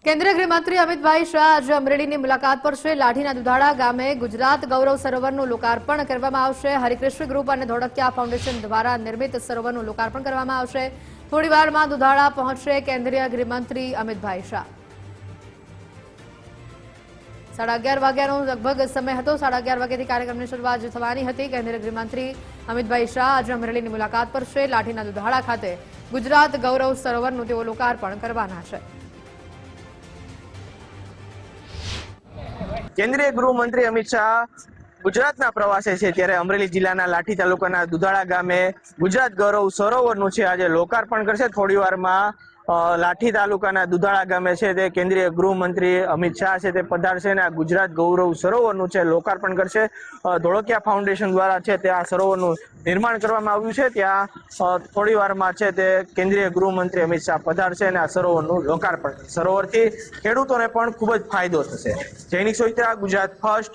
કેન્દ્રીય ગૃહમંત્રી અમિતભાઈ શાહ આજે અમરેલીની મુલાકાત પર છે। લાઠીના દુધાળા ગામે ગુજરાત ગૌરવ સરોવરનું લોકાર્પણ કરવામાં આવશે। હરિકૃષ્ણ ગ્રુપ અને ધોળકિયા ફાઉન્ડેશન દ્વારા નિર્મિત સરોવરનું લોકાર્પણ કરવામાં આવશે। થોડીવારમાં દુધાળા પહોંચશે કેન્દ્રીય ગૃહમંત્રી અમિતભાઈ શાહ। 11:30 વાગ્યાનો લગભગ સમય હતો। 11:30 વાગ્યાથી કાર્યક્રમની શરૂઆત થવાની હતી। કેન્દ્રીય ગૃહમંત્રી અમિતભાઈ શાહ આજે અમરેલીની મુલાકાત પર છે। લાઠીના દુધાળા ખાતે ગુજરાત ગૌરવ સરોવરનું તેઓ લોકાર્પણ કરવાના છે। કેન્દ્રીય ગૃહમંત્રી અમિત શાહ ગુજરાતના પ્રવાસે છે ત્યારે અમરેલી જિલ્લાના લાઠી તાલુકાના દુધાળા ગામે ગુજરાત ગૌરવ સરોવરનું છે આજે લોકાર્પણ કરશે। થોડીવારમાં લાઠી તાલુકાના દુધાળા ગામે છે તે કેન્દ્રીય ગૃહમંત્રી અમિત શાહ છે તે પધારશે અને આ ગુજરાત ગૌરવ સરોવરનું છે લોકાર્પણ કરશે। ધોળકિયા ફાઉન્ડેશન દ્વારા છે તે આ સરોવરનું નિર્માણ કરવામાં આવ્યું છે। ત્યાં થોડીવારમાં છે તે કેન્દ્રીય ગૃહમંત્રી અમિત શાહ પધારશે અને આ સરોવરનું લોકાર્પણ કરશે। સરોવરથી ખેડૂતોને પણ ખૂબ જ ફાયદો થશે। જૈનિક સોઈત્રા, ગુજરાત ફર્સ્ટ।